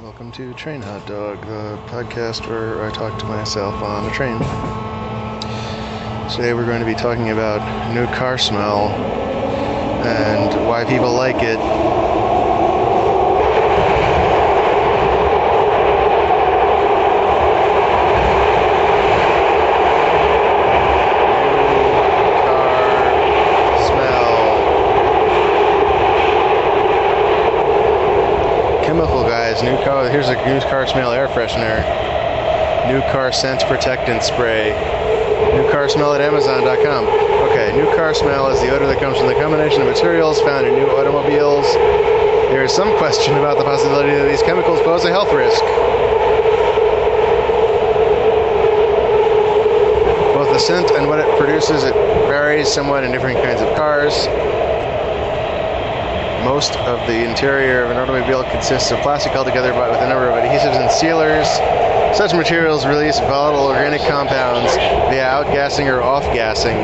Welcome to Train Hot Dog, the podcast where I talk to myself on a train. Today we're going to be talking about new car smell and why people like it. New car. Here's a new car smell air freshener. New car scent protectant spray. New car smell at Amazon.com. Okay, new car smell is the odor that comes from the combination of materials found in new automobiles. There is some question about the possibility that these chemicals pose a health risk. Both the scent and what it produces, it varies somewhat in different kinds of cars. Most of the interior of an automobile consists of plastic held together with a number of adhesives and sealers. Such materials release volatile organic compounds via outgassing or off-gassing.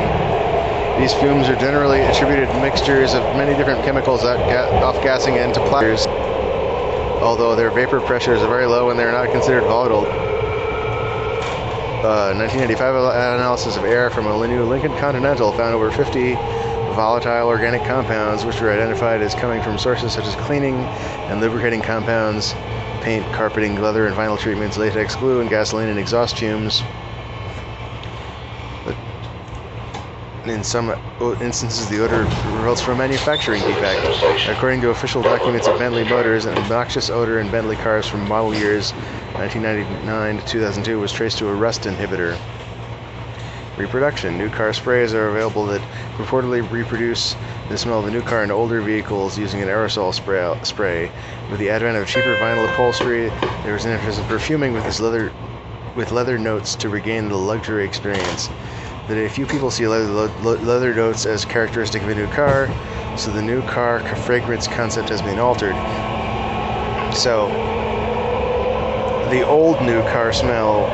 These fumes are generally attributed to mixtures of many different chemicals off-gassing into plastics, although their vapor pressures are very low and they are not considered volatile. 1995 analysis of air from a new Lincoln Continental found over 50 volatile organic compounds, which were identified as coming from sources such as cleaning and lubricating compounds, paint, carpeting, leather and vinyl treatments, latex glue, and gasoline and exhaust fumes. But in some instances, the odor results from a manufacturing defect. According to official documents of Bentley Motors, an obnoxious odor in Bentley cars from model years 1999 to 2002 was traced to a rust inhibitor. Reproduction. New car sprays are available that purportedly reproduce the smell of the new car in older vehicles using an aerosol spray. With the advent of cheaper vinyl upholstery, there was an emphasis on perfuming with leather notes to regain the luxury experience. That a few people see leather notes as characteristic of a new car, so the new car fragrance concept has been altered. So, the old new car smell,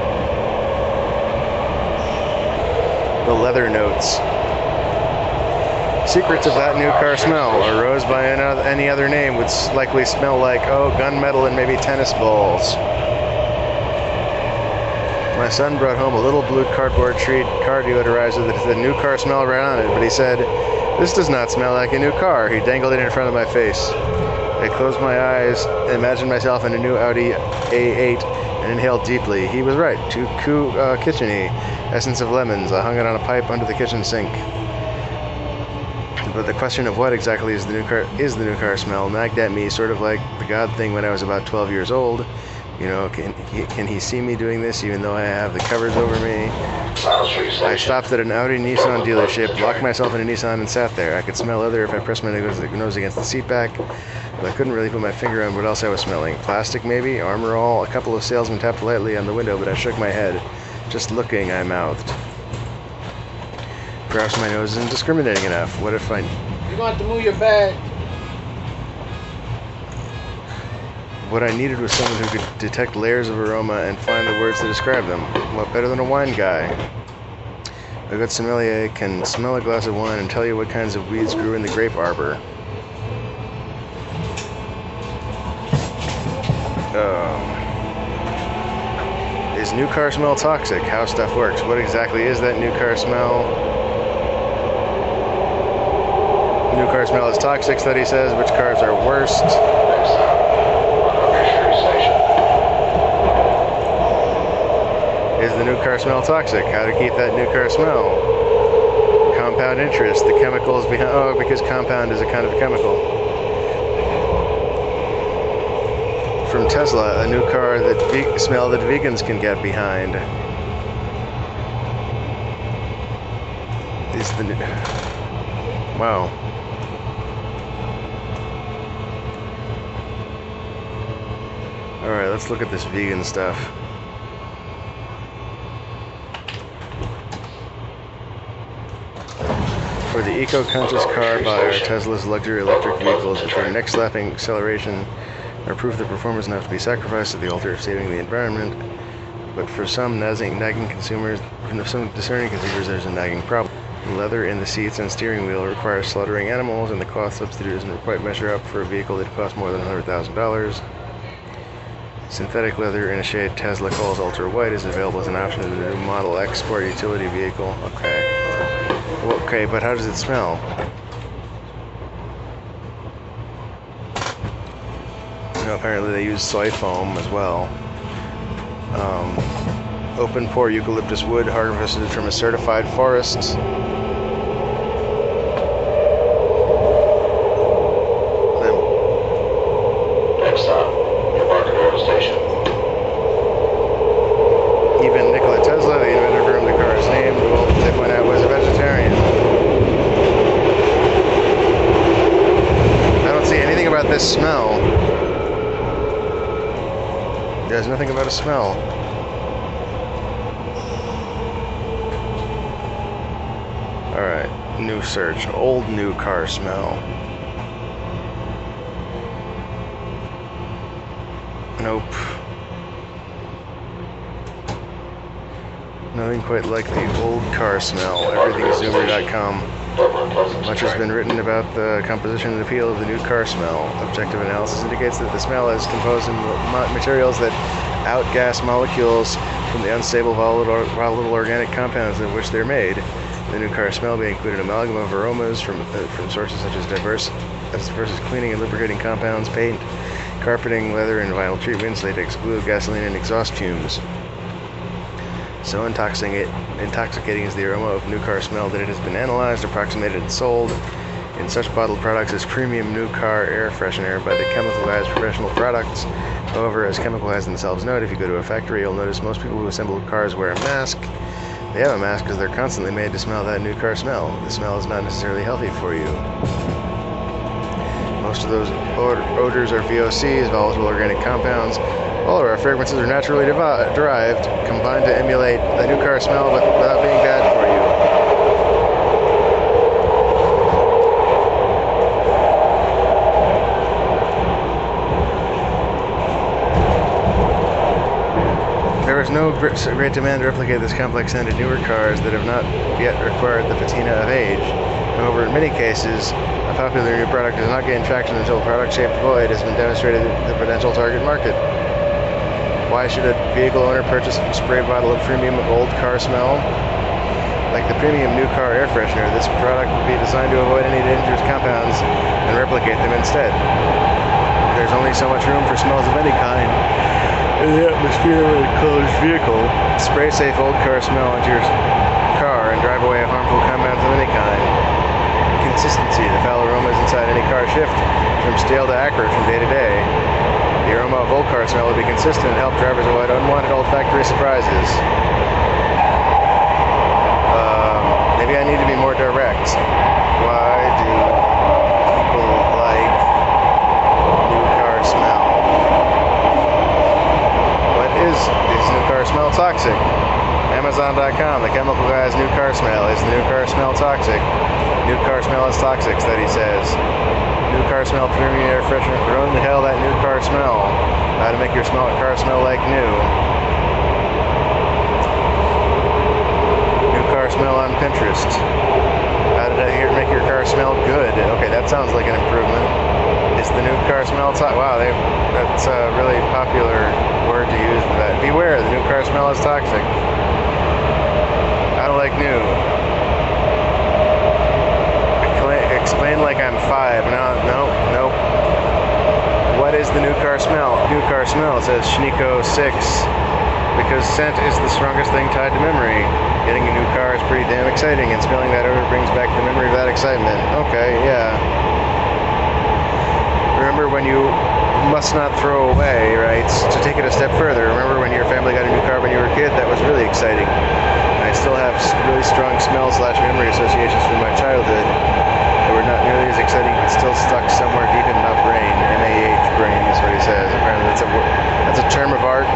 the leather notes. Secrets of that new car smell arose by any other name would likely smell like, gunmetal and maybe tennis balls. My son brought home a little blue cardboard treat car deodorizer that had a new car smell right on it, but he said, "This does not smell like a new car." He dangled it in front of my face. I closed my eyes, imagined myself in a new Audi A8, and inhaled deeply. He was right. Too kitcheny. Essence of lemons. I hung it on a pipe under the kitchen sink. But the question of what exactly is the new car smell nagged at me, sort of like the God thing when I was about 12 years old. You know, can he see me doing this even though I have the covers over me? I stopped at an Audi Nissan dealership, locked myself in a Nissan, and sat there. I could smell leather if I pressed my nose against the seat back, but I couldn't really put my finger on what else I was smelling. Plastic, maybe? Armor all? A couple of salesmen tapped lightly on the window, but I shook my head. "Just looking," I mouthed. Perhaps my nose isn't discriminating enough. What if I... You're going to have to move your bag. What I needed was someone who could detect layers of aroma and find the words to describe them. What better than a wine guy? A good sommelier can smell a glass of wine and tell you what kinds of weeds grew in the grape arbor. Is new car smell toxic? How stuff works. What exactly is that new car smell? New car smell is toxic, study says. Which cars are worst? Is the new car smell toxic? How to keep that new car smell? Compound interest. The chemicals behind... because compound is a kind of chemical. From Tesla, a new car that smell that vegans can get behind. Is the new... Wow. Alright, let's look at this vegan stuff. For the eco-conscious car buyer, Tesla's luxury electric vehicles with their neck-slapping acceleration are proof that performance enough to be sacrificed at the altar of saving the environment. But for some nagging consumers, some discerning consumers, there's a nagging problem. Leather in the seats and steering wheel requires slaughtering animals, and the cost substitute doesn't quite measure up for a vehicle that costs more than $100,000. Synthetic leather in a shade Tesla calls ultra white is available as an option in the new Model X Sport utility vehicle. Okay. Well, okay, but how does it smell? You know, apparently they use soy foam as well. Open pore eucalyptus wood harvested from a certified forest. Next stop, Embarcadero Station. Even Nikola Tesla, the inventor for whom the car is named, well, they point out was a vegetarian. I don't see anything about this smell. There's nothing about a smell. Alright, new search. Old new car smell. Nope. Nothing quite like the old car smell. Everythingzoomer.com. Much has been written about the composition and appeal of the new car smell. Objective analysis indicates that the smell is composed in materials that outgas molecules from the unstable volatile organic compounds of which they're made. The new car smell may include an amalgam of aromas from sources such as diverse cleaning and lubricating compounds, paint, carpeting, leather, and vinyl treatments, latex glue, gasoline, and exhaust fumes. So intoxicating is the aroma of new car smell that it has been analyzed, approximated, and sold in such bottled products as premium new car air freshener by the Chemical Guys Professional Products. However, as Chemical Guys themselves note, if you go to a factory, you'll notice most people who assemble cars wear a mask. They have a mask because they're constantly made to smell that new car smell. The smell is not necessarily healthy for you. Most of those odors are VOCs, volatile organic compounds. All of our fragrances are naturally derived, combined to emulate the new car smell without being bad for you. There is no great demand to replicate this complex sound in newer cars that have not yet acquired the patina of age. However, in many cases, a popular new product does not gain traction until a product-shaped void has been demonstrated in the potential target market. Why should a vehicle owner purchase a spray bottle of premium old car smell? Like the premium new car air freshener, this product would be designed to avoid any dangerous compounds and replicate them instead. There's only so much room for smells of any kind in the atmosphere of a closed vehicle. Spray safe old car smell into your car and drive away harmful compounds of any kind. Consistency. The foul aromas inside any car shift from stale to acrid from day to day. The aroma of old car smell would be consistent and help drivers avoid unwanted olfactory surprises. Maybe I need to be more direct. Why do people like new car smell? What is new car smell toxic? Amazon.com, the Chemical Guys new car smell. Is the new car smell toxic? New car smell is toxic, study says. New car smell premium air freshener. Run the hell that new car smell. How to make your car smell like new. New car smell on Pinterest. How did I make your car smell good? Okay, that sounds like an improvement. Is the new car smell toxic? Wow, that's a really popular word to use for that. Beware, the new car smell is toxic. I don't like new. Explain like I'm 5. No. What is the new car smell? New car smell, says Shniko 6. Because scent is the strongest thing tied to memory. Getting a new car is pretty damn exciting, and smelling that odor brings back the memory of that excitement. Okay, yeah. Remember when you must not throw away, right? To take it a step further, remember when your family got a new car when you were a kid? That was really exciting. I still have really strong smell/memory associations from my childhood. They were not nearly as exciting, but still stuck somewhere deep in my brain. MAH brain is what he says. Apparently that's a term of art.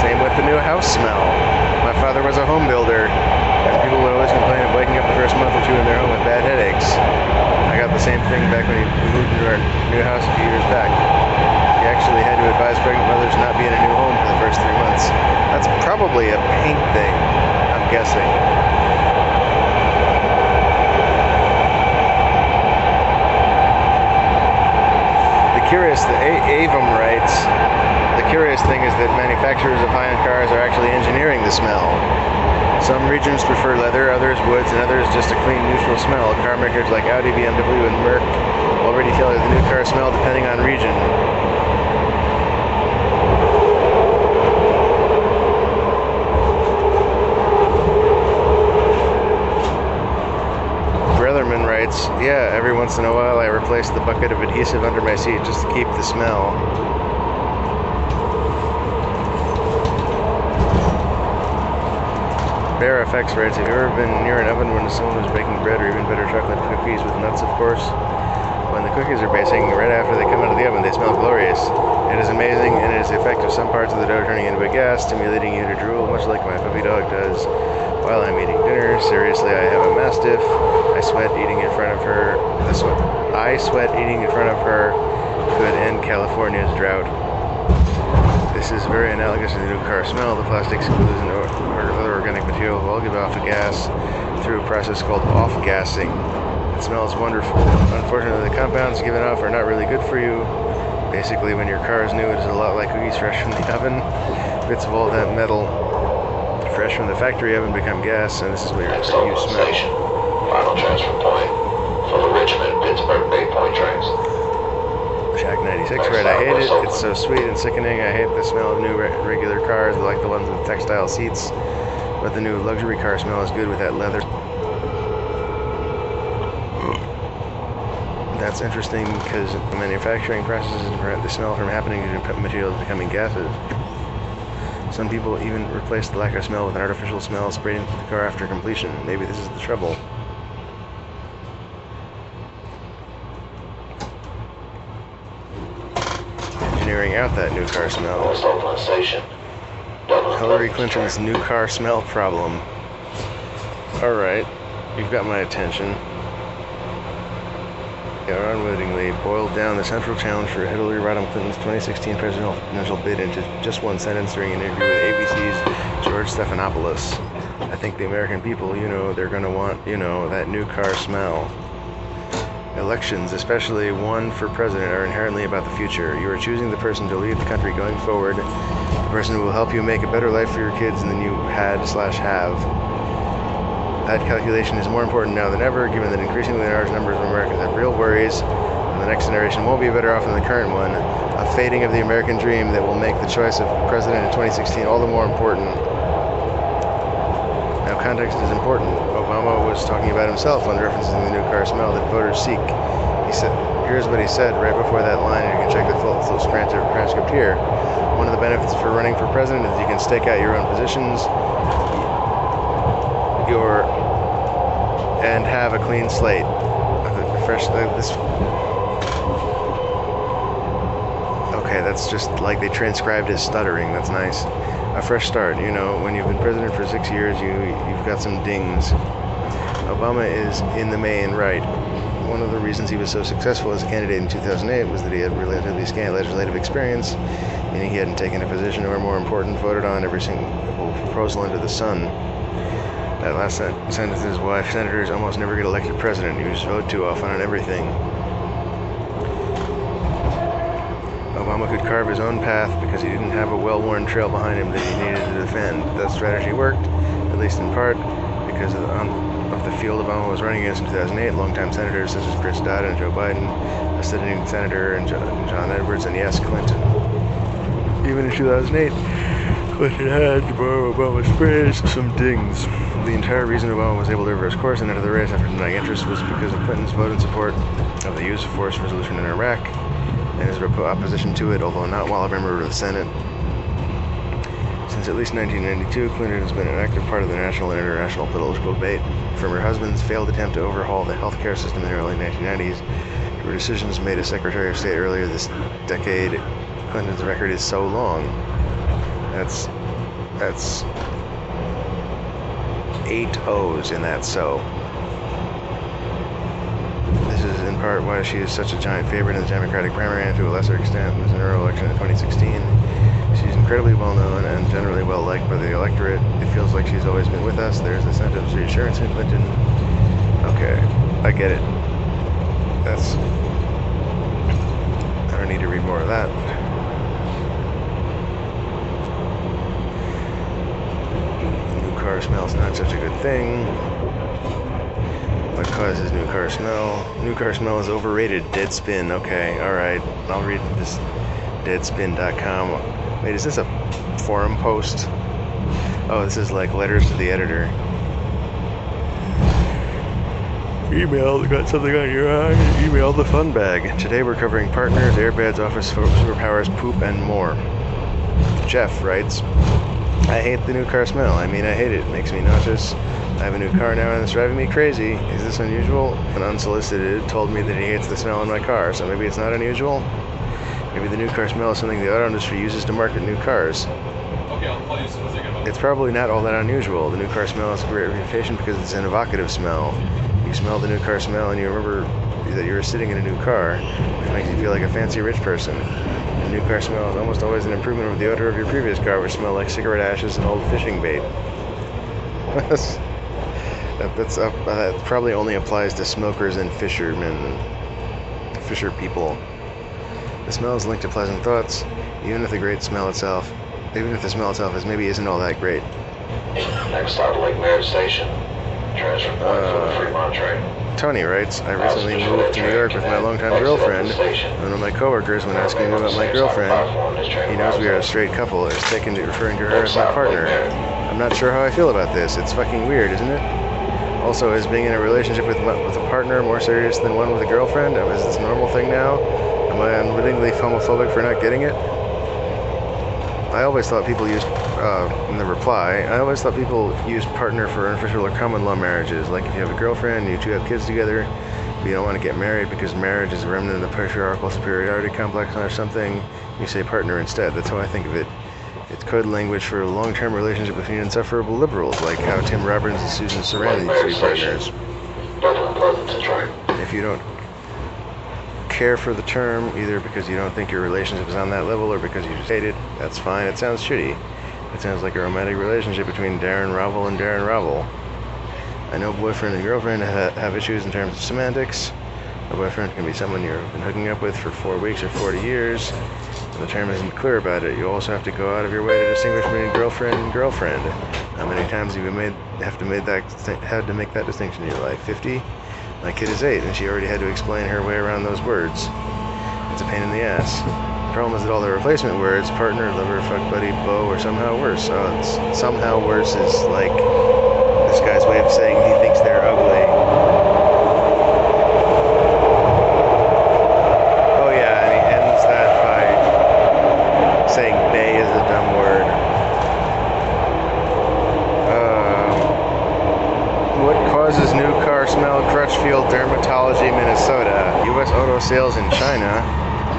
Same with the new house smell. My father was a home builder, and people would always complain of waking up the first month or two in their home with bad headaches. I got the same thing back when we moved into our new house a few years back. He actually had to advise pregnant mothers not be in a new home for the first 3 months. That's probably a paint thing, I'm guessing. Avum writes, the curious thing is that manufacturers of high-end cars are actually engineering the smell. Some regions prefer leather, others woods, and others just a clean, neutral smell. Car makers like Audi, BMW, and Merc already tailor the new car smell depending on region. Brotherman writes, yeah, every once in a while I replace the bucket of adhesive under my seat just to keep the smell. Bear FX writes, have you ever been near an oven when someone was baking bread or even better chocolate cookies with nuts, of course? When the cookies are basting, right after they come out of the oven, they smell glorious. It is amazing, and it is the effect of some parts of the dough turning into a gas, stimulating you to drool, much like my puppy dog does while I'm eating dinner. Seriously, I have a Mastiff. I sweat eating in front of her could end California's drought. This is very analogous to the new car smell. The plastics, glues, and other organic material will all give off a gas through a process called off-gassing. It smells wonderful. Unfortunately, the compounds given off are not really good for you. Basically, when your car is new, it is a lot like cookies fresh from the oven. Bits of all that metal fresh from the factory oven become gas, and this is what you smell. Station. Final transfer point for the Richmond Pittsburgh Bay Point trains. Shack 96, right? I hate it. It's so sweet and sickening. I hate the smell of new regular cars, like the ones with textile seats. But the new luxury car smell is good with that leather. That's interesting because the manufacturing processes prevent the smell from happening due to materials becoming gases. Some people even replace the lack of smell with an artificial smell sprayed into the car after completion. Maybe this is the trouble. Engineering out that new car smell. Hillary Clinton's new car smell problem. Alright, you've got my attention. Yeah, unwittingly boiled down the central challenge for Hillary Rodham Clinton's 2016 presidential bid into just one sentence during an interview with ABC's George Stephanopoulos. I think the American people, they're going to want, that new car smell. Elections, especially one for president, are inherently about the future. You are choosing the person to lead the country going forward, the person who will help you make a better life for your kids than you had/have. That calculation is more important now than ever, given that increasingly large numbers of Americans have real worries, and the next generation won't be better off than the current one. A fading of the American dream that will make the choice of president in 2016 all the more important. Now, context is important. Obama was talking about himself when referencing the new car smell that voters seek. He said, here's what he said right before that line, and you can check the full transcript here. One of the benefits for running for president is you can stake out your own positions, and have a clean slate. Okay, that's just like they transcribed his stuttering. That's nice. A fresh start. When you've been president for 6 years, you've got some dings. Obama is in the main right. One of the reasons he was so successful as a candidate in 2008 was that he had relatively scant legislative experience, meaning he hadn't taken a position or, more important, voted on every single proposal under the sun. That last sentence is why senators almost never get elected president. You just vote too often on everything. Obama could carve his own path because he didn't have a well-worn trail behind him that he needed to defend. That strategy worked, at least in part, because of the field Obama was running against in 2008. Longtime senators such as Chris Dodd and Joe Biden, a sitting senator, and John Edwards, and yes, Clinton. Even in 2008, Clinton had, to borrow Obama's phrase, some dings. The entire reason Obama was able to reverse course and enter the race after denying interest was because of Clinton's vote in support of the use of force resolution in Iraq and his opposition to it, although not while a member of the Senate. Since at least 1992, Clinton has been an active part of the national and international political debate. From her husband's failed attempt to overhaul the healthcare system in the early 1990s to her decisions made as Secretary of State earlier this decade, Clinton's record is so long. That's 8 O's in that so. This is in part why she is such a giant favorite in the Democratic primary and to a lesser extent in the general election in 2016. She's incredibly well known and generally well liked by the electorate. It feels like she's always been with us. There's a sense of reassurance in Clinton. Okay, I get it. That's... I need to read more of that. New car smells not such a good thing. What causes new car smell? New car smell is overrated. Deadspin. Okay, alright. I'll read this. Deadspin.com. Wait, is this a forum post? Oh, this is like letters to the editor. Email, got something on your eye? Email the fun bag. Today we're covering partners, airbags, office superpowers, poop, and more. Jeff writes, I hate the new car smell. I mean, I hate it. It makes me nauseous. I have a new car now and it's driving me crazy. Is this unusual? An unsolicited told me that he hates the smell in my car, so maybe it's not unusual? Maybe the new car smell is something the auto industry uses to market new cars. Okay, I'll call you as soon as I get home. It's probably not all that unusual. The new car smell has a great reputation because it's an evocative smell. You smell the new car smell and you remember that you were sitting in a new car, which makes you feel like a fancy rich person. The new car smell is almost always an improvement over the odor of your previous car, which smelled like cigarette ashes and old fishing bait. That probably only applies to smokers and fisher people. The smell is linked to pleasant thoughts, even if the smell itself is maybe isn't all that great. Next stop, Lake Merritt Station. Transfer point for the Fremont train. Tony writes, I recently moved to New York with my longtime girlfriend. One of my coworkers, when asking me about my girlfriend, he knows we are a straight couple, is taken to referring to her as my partner. I'm not sure how I feel about this. It's fucking weird, isn't it? Also, is being in a relationship with a partner more serious than one with a girlfriend? Is this a normal thing now? Am I unwittingly homophobic for not getting it? I always thought people used, in the reply, I always thought people used partner for unofficial or common law marriages. Like if you have a girlfriend, you two have kids together, but you don't want to get married because marriage is a remnant of the patriarchal superiority complex or something, you say partner instead. That's how I think of it. It's code language for a long-term relationship between insufferable liberals, like how Tim Robbins and Susan Sarandon used to be partners. If you don't care for the term, either because you don't think your relationship is on that level or because you just hate it, that's fine. It sounds shitty. It sounds like a romantic relationship between Darren Rovell and Darren Rovell. I know boyfriend and girlfriend have issues in terms of semantics. A boyfriend can be someone you've been hooking up with for 4 weeks or 40 years, and the term isn't clear about it. You also have to go out of your way to distinguish between girlfriend and girlfriend. How many times have you had to make that distinction in your life? 50? My kid is 8, and she already had to explain her way around those words. It's a pain in the ass. The problem is that all the replacement words, partner, lover, fuck buddy, beau, are somehow worse. Somehow worse is like this guy's way of saying he thinks they're ugly. Oh yeah, and he ends that by saying bae is a dumb word. What causes new car smell? Crutchfield Dermatology, Minnesota. U.S. auto sales in China.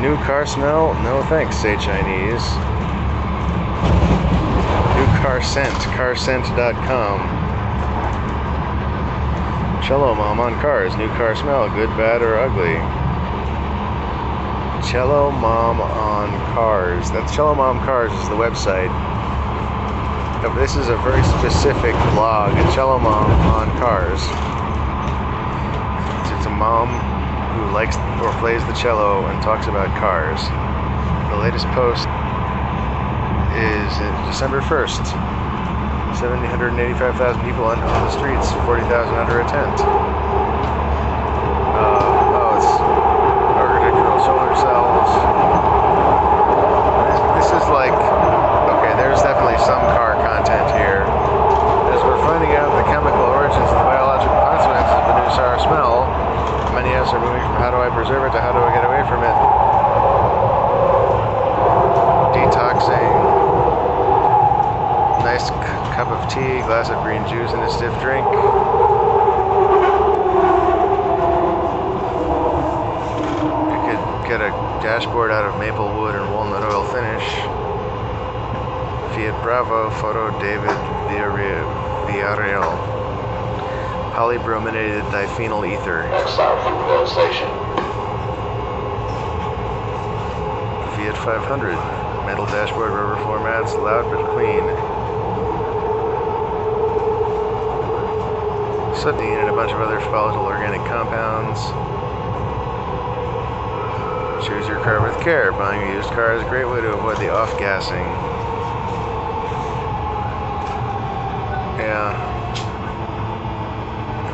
New car smell? No thanks, say Chinese. New car scent. Carscent.com. Cello Mom on cars. New car smell. Good, bad, or ugly? Cello Mom on cars. That's Cello Mom Cars is the website. This is a very specific blog, Cello Mom on Cars. It's a mom who likes or plays the cello and talks about cars. The latest post is December 1st. 785,000 people on the streets, 40,000 under a tent. It's architectural solar cells. This is like, okay, there's definitely some car content here. As we're finding out the chemical origins and the biological consequences of the new sour smell, many of us are moving from how do I preserve it to how do I get away from it. Detoxing, nice cup of tea, glass of green juice, and a stiff drink. You could get a dashboard out of maple wood and walnut oil finish. Fiat Bravo, photo David Villarreal. Polybrominated diphenyl ether. Next stop, Gunmetal Station. Fiat 500. Metal dashboard, rubber floor mats, loud but clean. Sootine and a bunch of other volatile organic compounds. Choose your car with care. Buying a used car is a great way to avoid the off-gassing. Yeah.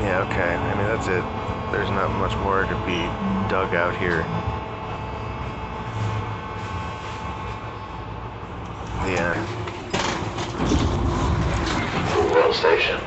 Yeah, okay. I mean, that's it. There's not much more to be dug out here. The end. World Station.